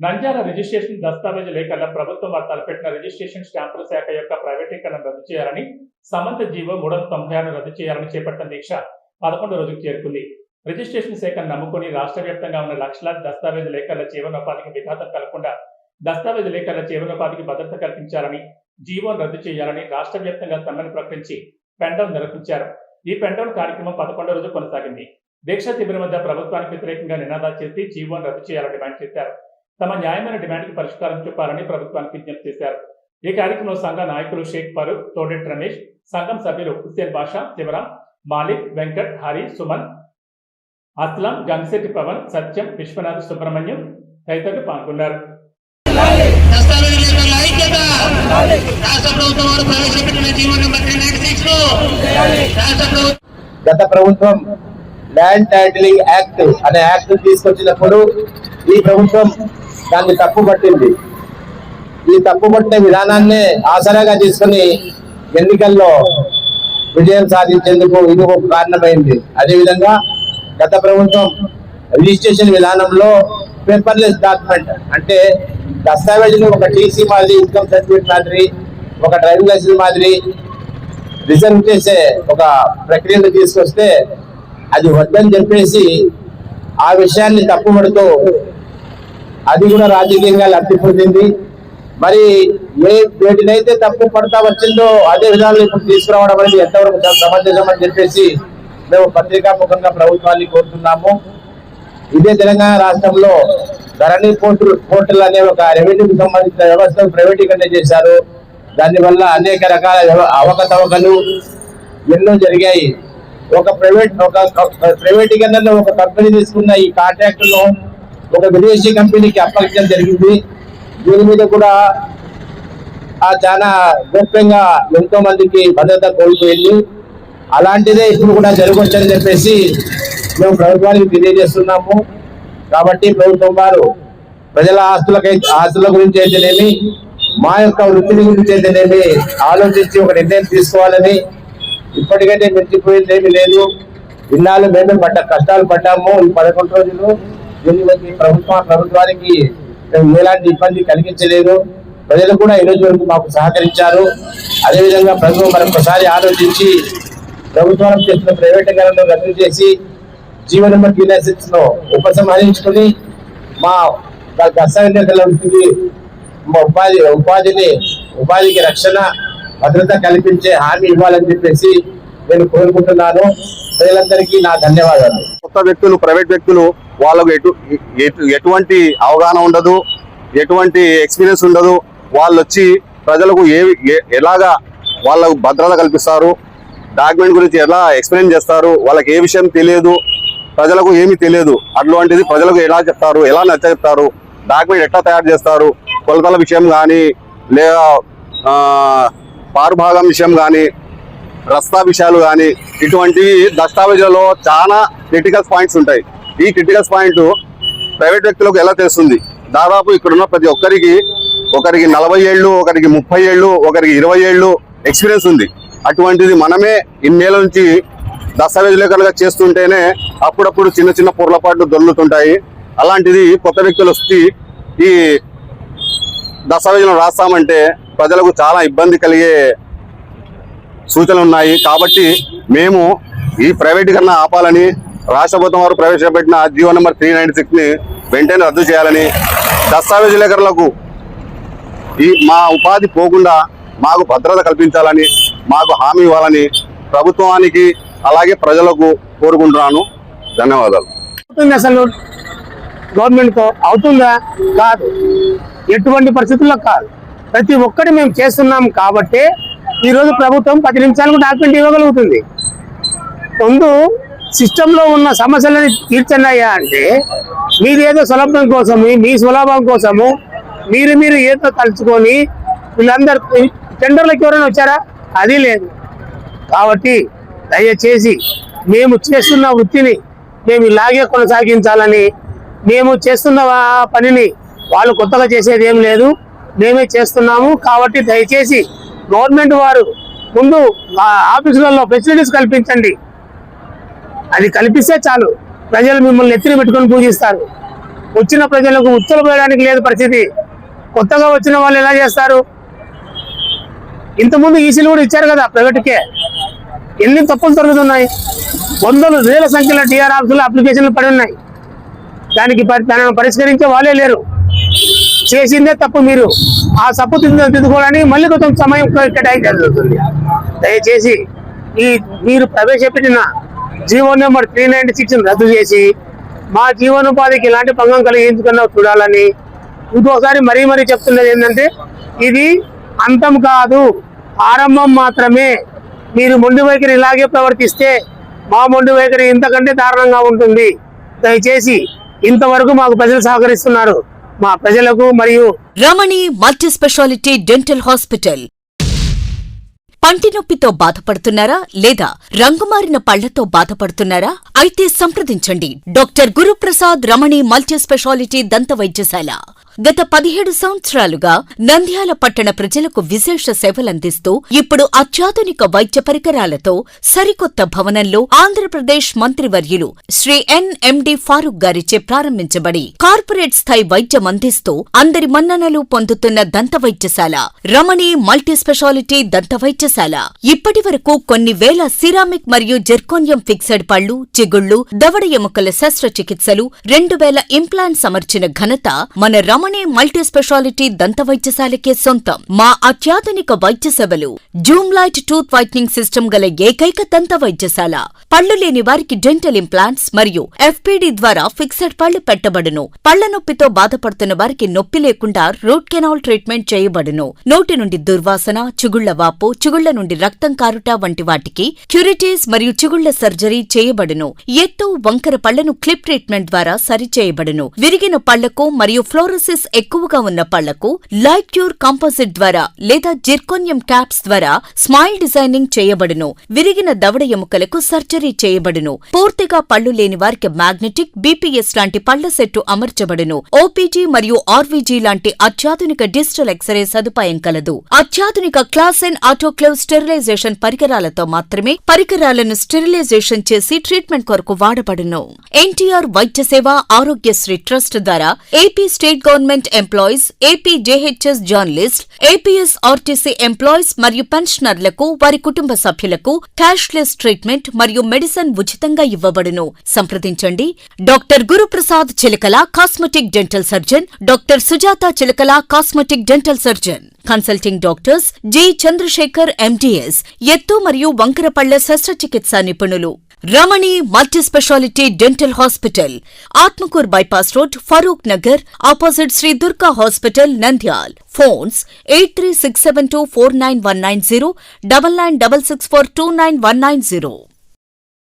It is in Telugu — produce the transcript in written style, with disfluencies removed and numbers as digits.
నంద్యాల రిజిస్ట్రేషన్ దస్తావేజు లేఖల ప్రభుత్వం వారు తలపెట్టిన రిజిస్ట్రేషన్ స్టాంపుల శాఖ యొక్క ప్రైవేటీకరణ రద్దు చేయాలని సమంత జీవో 396 రద్దు చేయాలని చేపట్టిన దీక్ష 11వ రోజుకు చేరుకుంది. రిజిస్ట్రేషన్ శాఖను నమ్ముకుని రాష్ట్ర వ్యాప్తంగా ఉన్న లక్షలాది దస్తావేజు లేఖల జీవనోపాధికి విఘాతం కలగకుండా దస్తావేజు లేఖల జీవనోపాధికి భద్రత కల్పించాలని, జీవోను రద్దు చేయాలని రాష్ట్ర వ్యాప్తంగా సమ్మెను ప్రకటించి పెండౌన్ నిర్వహించారు. ఈ పెండౌన్ కార్యక్రమం 11వ రోజు కొనసాగింది. దీక్ష శిబిరం వద్ద ప్రభుత్వానికి వ్యతిరేకంగా నినాదాలు చేసి జీవోను రద్దు చేయాలని డిమాండ్ చేశారు. తమ న్యాయమైన డిమాండ్కి పరిష్కారం చూపాలని ప్రభుత్వానికి విజ్ఞప్తి చేశారు. ఈ కార్యక్రమంలో సంఘ నాయకులు షేక్ ఫరూక్, తోడెట్ రమేష్, సంఘం సభ్యులు హుస్సేన్ బాషా, శివరాం, మాలిక్, వెంకట్, హరి, సుమన్, అస్లాం, గంగశెట్టి పవన్, సత్యం, విశ్వనాథ్, సుబ్రహ్మణ్యం తదితరులు పాల్గొన్నారు. గత ప్రభుత్వం ల్యాండ్ టైటిలింగ్ యాక్ట్ అనే యాక్ట్ తీసుకొచ్చినప్పుడు ఈ ప్రభుత్వం దాన్ని తప్పుపట్టింది. ఈ తప్పుపట్టిన విధానాన్నే ఆసరాగా తీసుకుని ఎన్నికల్లో విజయం సాధించేందుకు ఇది ఒక కారణమైంది. అదేవిధంగా గత ప్రభుత్వం రిజిస్ట్రేషన్ విధానంలో పేపర్లెస్ డాక్యుమెంట్ అంటే దస్తావేజులు ఒక టీసీ మాదిరి, ఇన్కమ్ సర్టిఫికేట్ మాదిరి, ఒక డ్రైవింగ్ లైసెన్స్ మాదిరి రిజర్వ్ చేసే ఒక ప్రక్రియను తీసుకొస్తే అది వద్దని చెప్పేసి ఆ విషయాన్ని తప్పుపడుతూ అది కూడా రాజకీయంగా లబ్ధి పొందింది. మరి వేటినైతే తప్పు పడతా వచ్చిందో అదే విధానం ఇప్పుడు తీసుకురావడం అనేది ఎంతవరకు సమంజసం అని చెప్పేసి మేము పత్రికాముఖంగా ప్రభుత్వాన్ని కోరుతున్నాము. ఇదే తెలంగాణ రాష్ట్రంలో ధరణి పోర్టల్ అనే ఒక రెవెన్యూకి సంబంధించిన వ్యవస్థను ప్రైవేటీకరణ చేశారు. దానివల్ల అనేక రకాల అవకతవకలు ఎన్నో జరిగాయి. ఒక ప్రైవేటీకరణలో ఒక కంపెనీ తీసుకున్న ఈ కాంట్రాక్టును ఒక విదేశీ కంపెనీకి అప్పగించడం జరిగింది. దీని మీద కూడా చాలా గోప్యంగా ఎంతో మందికి భద్రత కోల్పోయింది. అలాంటిదే ఇప్పుడు కూడా జరగవచ్చని చెప్పేసి మేము ప్రభుత్వానికి తెలియజేస్తున్నాము. కాబట్టి ప్రభుత్వం వారు ప్రజల ఆస్తుల గురించి అయితేనేమి, మా యొక్క వృత్తిని గురించి అయితేనేమి ఆలోచించి ఒక నిర్ణయం తీసుకోవాలని. ఇప్పటికైతే మించిపోయింది ఏమీ లేదు. ఇన్నాళ్ళు మేమే కష్టాలు పడ్డాము. ఈ 11 రోజులు దీనికి ప్రభుత్వానికి ఎలాంటి ఇబ్బంది కలిగించలేదు. ప్రజలు కూడా ఈ రోజు వరకు మాకు సహకరించారు. అదేవిధంగా ప్రభుత్వం మరొకసారి ఆలోచించి ప్రభుత్వం చేసిన ప్రైవేటీకరణను రద్దు చేసి జీవో నెంబర్ 396 ను ఉపసంహరించుకుని మా దస్తావేజుల వృత్తికి ఉపాధికి రక్షణ, భద్రత కల్పించే హామీ ఇవ్వాలని చెప్పేసి నేను కోరుకుంటున్నాను. ప్రజలందరికీ నా ధన్యవాదాలు. కొత్త వ్యక్తులు, ప్రైవేట్ వ్యక్తులు వాళ్ళకు ఎటువంటి అవగాహన ఉండదు, ఎటువంటి ఎక్స్పీరియన్స్ ఉండదు. వాళ్ళు వచ్చి ప్రజలకు ఎలాగా వాళ్ళకు భద్రత కల్పిస్తారు, డాక్యుమెంట్ గురించి ఎలా ఎక్స్ప్లెయిన్ చేస్తారు, వాళ్ళకి ఏ విషయం తెలియదు, ప్రజలకు ఏమీ తెలియదు. అటువంటిది ప్రజలకు ఎలా చెప్తారు, ఎలా చెప్తారు, డాక్యుమెంట్ ఎట్లా తయారు చేస్తారు, కొలతల విషయం కానీ, లేదా పారుభాగం విషయం కానీ, రస్తా విషయాలు కానీ, ఇటువంటివి దస్తావేజులలో చాలా క్రిటికల్ పాయింట్స్ ఉంటాయి. ఈ క్రిటికల్ పాయింట్ ప్రైవేట్ వ్యక్తులకు ఎలా తెలుస్తుంది? దాదాపు ఇక్కడున్న ప్రతి ఒకరికి 40 ఏళ్ళు, ఒకరికి 30 ఏళ్ళు, ఒకరికి 20 ఏళ్ళు ఎక్స్పీరియన్స్ ఉంది. అటువంటిది మనమే ఇన్నేళ్ళ నుంచి దస్తావేజు లేఖలుగా చేస్తుంటేనే అప్పుడప్పుడు చిన్న చిన్న పొరపాట్లు దొర్లుతుంటాయి. అలాంటిది కొత్త వ్యక్తులు వచ్చి ఈ దస్తావేజులను రాస్తామంటే ప్రజలకు చాలా ఇబ్బంది కలిగే సూచనలు ఉన్నాయి. కాబట్టి మేము ఈ ప్రైవేటీకరణ ఆపాలని, రాష్ట్ర ప్రభుత్వం వారు ప్రవేశపెట్టిన జీవో నెంబర్ 396ని వెంటనే రద్దు చేయాలని, దస్తావేజు లేఖలకు మా ఉపాధి పోకుండా మాకు భద్రత కల్పించాలని, మాకు హామీ ఇవ్వాలని ప్రభుత్వానికి అలాగే ప్రజలకు కోరుకుంటున్నాను. ధన్యవాదాలు. అసలు గవర్నమెంట్తో అవుతుందా? కాదు, ఎటువంటి పరిస్థితుల్లో కాదు. ప్రతి ఒక్కటి మేము చేస్తున్నాం కాబట్టి ఈరోజు ప్రభుత్వం 10 నిమిషాలకు డాక్యుమెంట్ ఇవ్వగలుగుతుంది. ముందు సిస్టంలో ఉన్న సమస్యలని తీర్చండియా అంటే మీరేదో సులభం కోసము, మీ సులభం కోసము మీరు ఏదో తలుచుకొని వీళ్ళందరూ టెండర్లకు ఎవరైనా వచ్చారా? అది లేదు. కాబట్టి దయచేసి మేము చేస్తున్న వృత్తిని మేము ఇలాగే కొనసాగించాలని, మేము చేస్తున్న పనిని వాళ్ళు కొత్తగా చేసేది ఏం లేదు, మేమే చేస్తున్నాము. కాబట్టి దయచేసి గవర్నమెంట్ వారు ముందు ఆఫీసులలో ఫెసిలిటీస్ కల్పించండి. అది కల్పిస్తే చాలు, ప్రజలు మిమ్మల్ని ఎత్తిన పెట్టుకొని పూజిస్తారు. వచ్చిన ప్రజలకు ఉచ్చలపోయడానికి లేదు పరిస్థితి. కొత్తగా వచ్చిన వాళ్ళు ఎలా చేస్తారు? ఇంతకుముందు ఈసీలు కూడా ఇచ్చారు కదా ప్రైవేట్కే. ఎన్ని తప్పులు జరుగుతున్నాయి? వందలు వేల సంఖ్యలో టీఆర్ ఆఫీసులో అప్లికేషన్లు పడి ఉన్నాయి. దానికి పరిష్కరించే వాళ్ళే లేరు. చేసిందే తప్పు. మీరు ఆ తప్పు తిద్దుకోవడానికి మళ్ళీ కొంచెం సమయం కేటాయించాల్సి వస్తుంది. దయచేసి మీరు ప్రవేశపెట్టిన జీవో నెంబర్ 396 రద్దు చేసి మా జీవనోపాధికి ఇలాంటి భంగం కలిగించుకున్నా చూడాలని ఇంకోసారి మరీ చెప్తున్నది ఏంటంటే, ఇది అంతం కాదు, ఆరంభం మాత్రమే. మీరు మొండి వైఖరి ఇలాగే ప్రవర్తిస్తే మా మొండి వైఖరి ఇంతకంటే దారుణంగా ఉంటుంది. దయచేసి ఇంతవరకు మాకు ప్రజలు సహకరిస్తున్నారు. మా ప్రజలకు మరియు రమణి మల్టీ స్పెషాలిటీ డెంటల్ హాస్పిటల్. పంటి నొప్పితో బాధపడుతున్నారా లేదా రంగుమారిన పళ్లతో బాధపడుతున్నారా? అయితే సంప్రదించండి డాక్టర్ గురుప్రసాద్ రమణి మల్టీ స్పెషాలిటీ దంత వైద్యశాల. గత 17 సంవత్సరాలుగా నంద్యాల పట్టణ ప్రజలకు విశేష సేవలందిస్తూ ఇప్పుడు అత్యాధునిక వైద్య పరికరాలతో సరికొత్త భవనంలో ఆంధ్రప్రదేశ్ మంత్రివర్యులు శ్రీ ఎన్ఎండి ఫారూక్ గారిచే ప్రారంభించబడి కార్పొరేట్ స్థాయి వైద్యం అందిస్తూ అందరి మన్ననలు పొందుతున్న దంత వైద్యశాల రమణి మల్టీ స్పెషాలిటీ దంత వైద్యశాల. ఇప్పటి వరకు కొన్ని వేల సిరామిక్ మరియు జెర్కోనియం ఫిక్సెడ్ పళ్లు, చిగుళ్లు, దవడ ఎముకల శస్త్రచికిత్సలు, 2000 ఇంప్లాంట్స్ అమర్చిన ఘనత మన రమణి మల్టీ స్పెషాలిటీ దంత వైద్యశాలకే సొంతం. మా అత్యాధునిక వైద్య సేవలు Zoom light tooth whitening system గల ఏకైక దంత వైద్యశాల. పళ్లు లేని వారికి డెంటల్ ఇంప్లాంట్స్ మరియు ఎఫ్పిడి ద్వారా ఫిక్సెడ్ పళ్లు పెట్టబడును. పళ్ల నొప్పితో బాధపడుతున్న వారికి నొప్పి లేకుండా రూట్ కెనాల్ ట్రీట్మెంట్ చేయబడును. నోటి నుండి దుర్వాసన, చిగుళ్ల వాపు, చిగుళ్ల నుండి రక్తం కారుట వంటి వాటికి క్యూరిటీస్ మరియు చిగుళ్ల సర్జరీ చేయబడును. ఎత్తు, వంకర పళ్లను క్లిప్ ట్రీట్మెంట్ ద్వారా సరిచేయబడును. విరిగిన పళ్లకు మరియు ఫ్లోరోసిస్ ఎక్కువగా ఉన్న పళ్లకు లైట్ క్యూర్ కాంపోజిట్ ద్వారా లేదా జిర్కోనియం క్యాప్స్ ద్వారా స్మైల్ డిజైనింగ్ చేయబడును. విరిగిన దవడ ఎముకలకు సర్జరీ చేయబడును. పూర్తిగా పళ్లు లేని వారికి మ్యాగ్నెటిక్, బీపీఎస్ లాంటి పళ్ల సెట్టు అమర్చబడును. ఓపీజీ మరియు ఆర్వీజీ లాంటి అత్యాధునిక డిజిటల్ ఎక్స్రే సదుపాయం కలదు. అత్యాధునిక క్లాస్ అండ్ ఆటోక్లేవ్ స్టెరిలైజేషన్ పరికరాలతో మాత్రమే పరికరాలను స్టెరిలైజేషన్ చేసి ట్రీట్మెంట్ కొరకు వాడబడును. ఎన్టీఆర్ వైద్య సేవ ఆరోగ్యశ్రీ ట్రస్ట్ ద్వారా AP state government employees, AP JHS journalist, APS RTC employees మరియు పెన్షనర్లకు వారి కుటుంబ సభ్యులకు క్యాష్లెస్ ట్రీట్మెంట్ మరియు మెడిసిన్ ఉచితంగా ఇవ్వబడును. సంప్రదించండి doctor Guruprasad Chilakala cosmetic dental surgeon, doctor Sujatha Chilakala cosmetic dental surgeon. Consulting doctors G Chandrasekhar MDS, ఎత్తు మరియు వంకర పళ్ల శస్త్రచికిత్సా నిపుణులు. Ramani multi speciality dental hospital, Atmakur bypass road, Farooq Nagar, opposite Shri Durga hospital, Nandyal. Phones 8367249190, 9966429190.